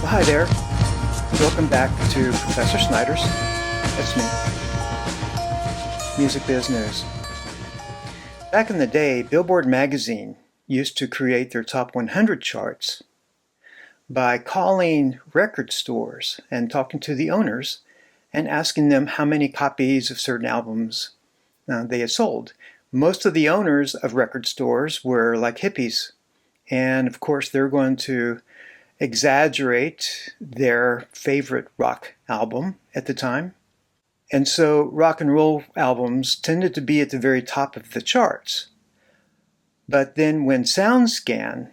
Well, hi there. Welcome back to Professor Snyder's. That's me. Music Biz News. Back in the day, Billboard magazine used to create their top 100 charts by calling record stores and talking to the owners and asking them how many copies of certain albums they had sold. Most of the owners of record stores were like hippies, and of course they're going to exaggerate their favorite rock album at the time. And so rock and roll albums tended to be at the very top of the charts. But then when SoundScan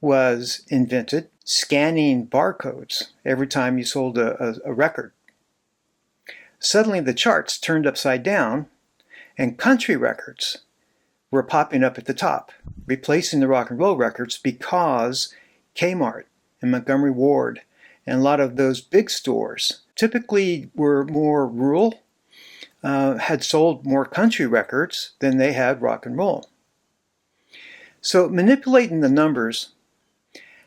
was invented, scanning barcodes every time you sold a record, suddenly the charts turned upside down and country records were popping up at the top, replacing the rock and roll records because Kmart and Montgomery Ward and a lot of those big stores typically were more rural, had sold more country records than they had rock and roll. So manipulating the numbers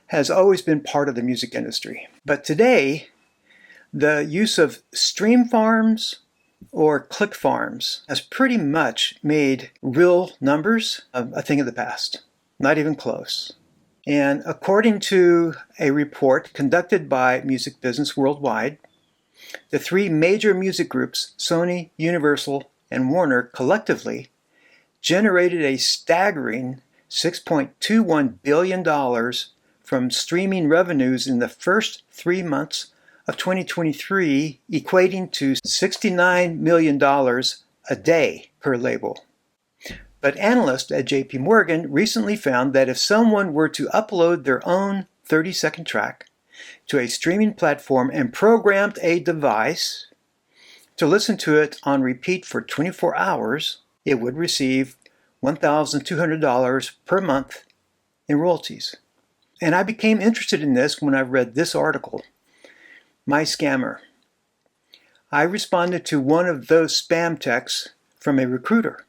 has always been part of the music industry. But today, the use of Streamfarms or click farms has pretty much made real numbers a thing of the past, not even close. And according to a report conducted by Music Business Worldwide, the three major music groups, Sony, Universal, and Warner, collectively generated a staggering $6.21 billion from streaming revenues in the first 3 months of 2023, equating to $69 million a day per label. But analysts at JP Morgan recently found that if someone were to upload their own 30-second track to a streaming platform and programmed a device to listen to it on repeat for 24 hours, it would receive $1,200 per month in royalties. And I became interested in this when I read this article, My Scammer. I responded to one of those spam texts from a recruiter,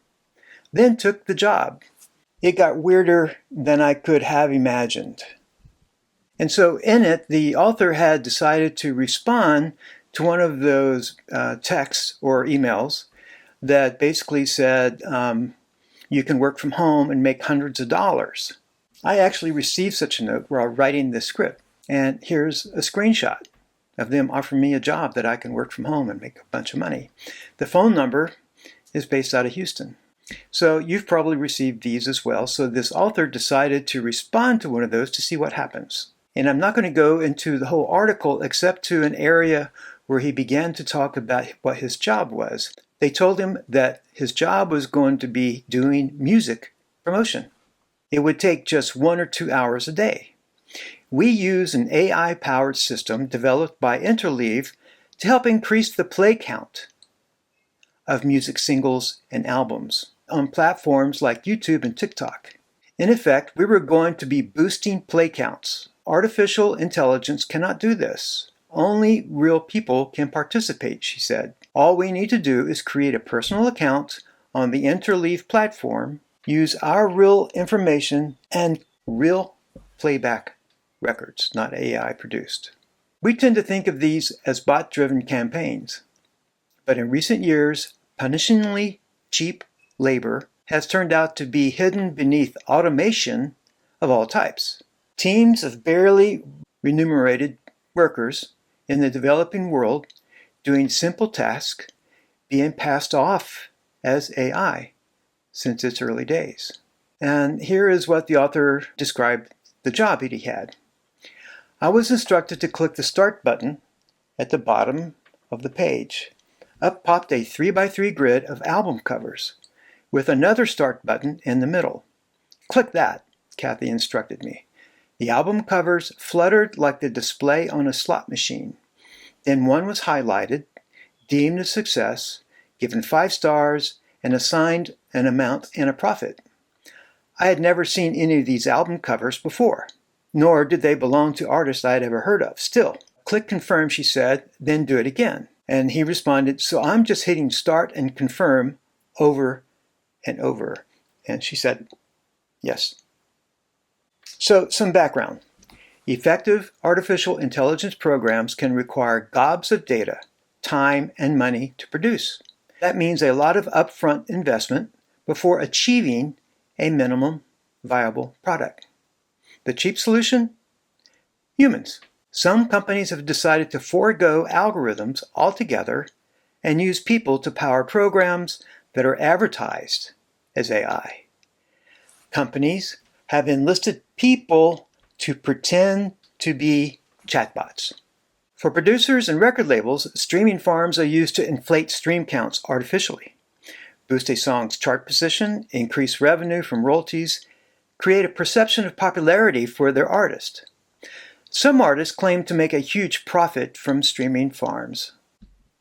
then took the job. It got weirder than I could have imagined. And so in it, the author had decided to respond to one of those texts or emails that basically said, you can work from home and make hundreds of dollars. I actually received such a note while writing this script. And here's a screenshot of them offering me a job that I can work from home and make a bunch of money. The phone number is based out of Houston. So you've probably received these as well. So this author decided to respond to one of those to see what happens. And I'm not going to go into the whole article except to an area where he began to talk about what his job was. They told him that his job was going to be doing music promotion. It would take just 1 or 2 hours a day. We use an AI-powered system developed by Interleave to help increase the play count of music singles and albums on platforms like YouTube and TikTok. In effect, we were going to be boosting play counts. Artificial intelligence cannot do this. Only real people can participate, she said. All we need to do is create a personal account on the Interleave platform, use our real information, and real playback records, not AI produced. We tend to think of these as bot-driven campaigns. But in recent years, punishingly cheap labor has turned out to be hidden beneath automation of all types. Teams of barely remunerated workers in the developing world doing simple tasks being passed off as AI since its early days. And here is what the author described the job he had. I was instructed to click the Start button at the bottom of the page. Up popped a 3x3 grid of album covers with another Start button in the middle. Click that, Kathy instructed me. The album covers fluttered like the display on a slot machine. Then one was highlighted, deemed a success, given 5 stars, and assigned an amount and a profit. I had never seen any of these album covers before, nor did they belong to artists I had ever heard of. Still, click confirm, she said, then do it again. And he responded, so I'm just hitting start and confirm over and over. And she said, yes. So some background. Effective artificial intelligence programs can require gobs of data, time, and money to produce. That means a lot of upfront investment before achieving a minimum viable product. The cheap solution? Humans. Some companies have decided to forego algorithms altogether and use people to power programs that are advertised as AI. Companies have enlisted people to pretend to be chatbots. For producers and record labels, streaming farms are used to inflate stream counts artificially, boost a song's chart position, increase revenue from royalties, create a perception of popularity for their artist. Some artists claim to make a huge profit from streaming farms.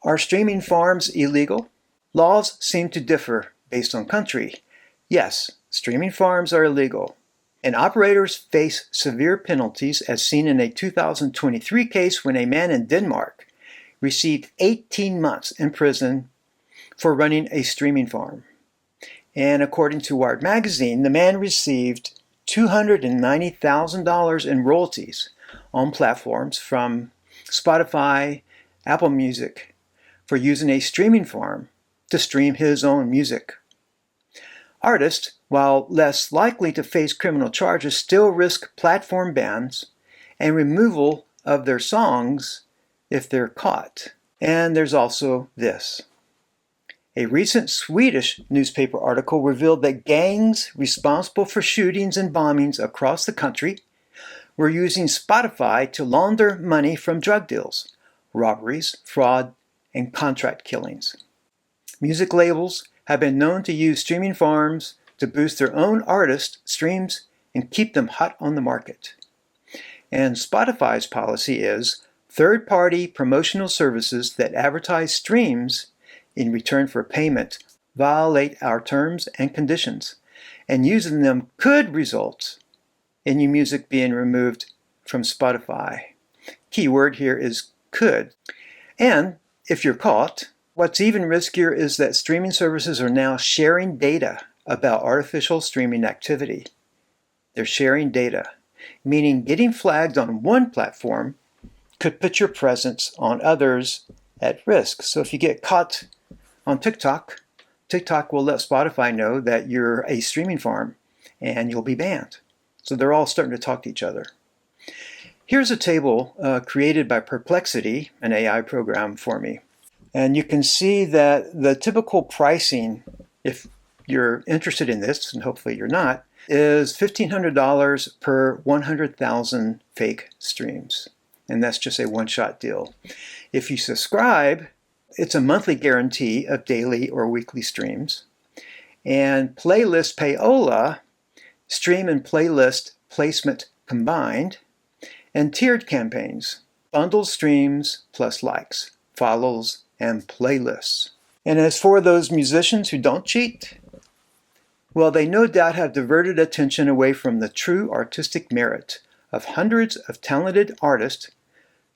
Are streaming farms illegal? Laws seem to differ based on country. Yes, streaming farms are illegal, and operators face severe penalties, as seen in a 2023 case when a man in Denmark received 18 months in prison for running a streaming farm. And according to Wired magazine, the man received $290,000 in royalties on platforms from Spotify, Apple Music, for using a streaming farm to stream his own music. Artists, while less likely to face criminal charges, still risk platform bans and removal of their songs if they're caught. And there's also this. A recent Swedish newspaper article revealed that gangs responsible for shootings and bombings across the country were using Spotify to launder money from drug deals, robberies, fraud, and contract killings. Music labels have been known to use streaming farms to boost their own artist streams and keep them hot on the market. And Spotify's policy is third-party promotional services that advertise streams in return for payment violate our terms and conditions, and using them could result in your music being removed from Spotify. Key word here is could. And if you're caught, what's even riskier is that streaming services are now sharing data about artificial streaming activity. They're sharing data, meaning getting flagged on one platform could put your presence on others at risk. So if you get caught on TikTok, TikTok will let Spotify know that you're a streaming farm and you'll be banned. So they're all starting to talk to each other. Here's a table created by Perplexity, an AI program for me. And you can see that the typical pricing, if you're interested in this, and hopefully you're not, is $1,500 per 100,000 fake streams. And that's just a one-shot deal. If you subscribe, it's a monthly guarantee of daily or weekly streams. And Playlist Payola, stream and playlist placement combined, and tiered campaigns, bundled streams plus likes, follows, and playlists. And as for those musicians who don't cheat, well, they no doubt have diverted attention away from the true artistic merit of hundreds of talented artists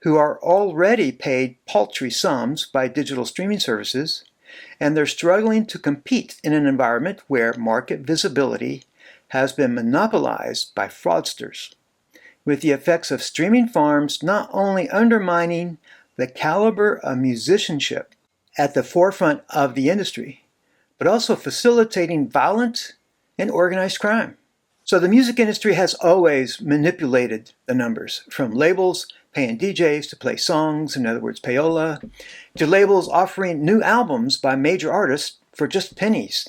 who are already paid paltry sums by digital streaming services, and they're struggling to compete in an environment where market visibility has been monopolized by fraudsters, with the effects of streaming farms not only undermining the caliber of musicianship at the forefront of the industry, but also facilitating violent and organized crime. So the music industry has always manipulated the numbers, from labels paying DJs to play songs, in other words, payola, to labels offering new albums by major artists for just pennies.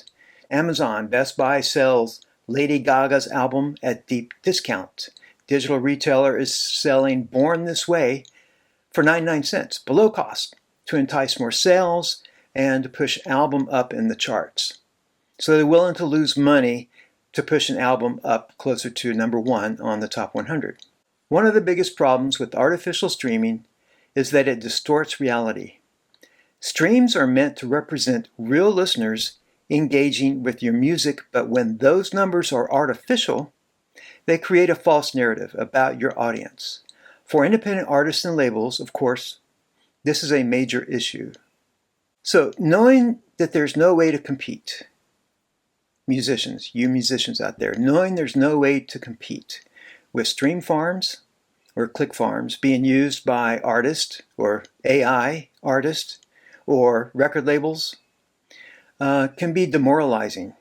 Amazon, Best Buy sells Lady Gaga's album at deep discount. Digital retailer is selling Born This Way for 99 cents, below cost, to entice more sales and to push album up in the charts. So they're willing to lose money to push an album up closer to number one on the top 100. One of the biggest problems with artificial streaming is that it distorts reality. Streams are meant to represent real listeners engaging with your music, but when those numbers are artificial, they create a false narrative about your audience. For independent artists and labels, of course, this is a major issue. So knowing that there's no way to compete, musicians, you musicians out there, knowing there's no way to compete with stream farms or click farms being used by artists or AI artists or record labels can be demoralizing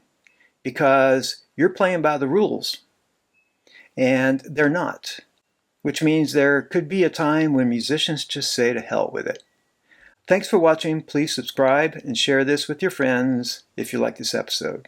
because you're playing by the rules and they're not, which means there could be a time when musicians just say to hell with it. Thanks for watching. Please subscribe and share this with your friends if you like this episode.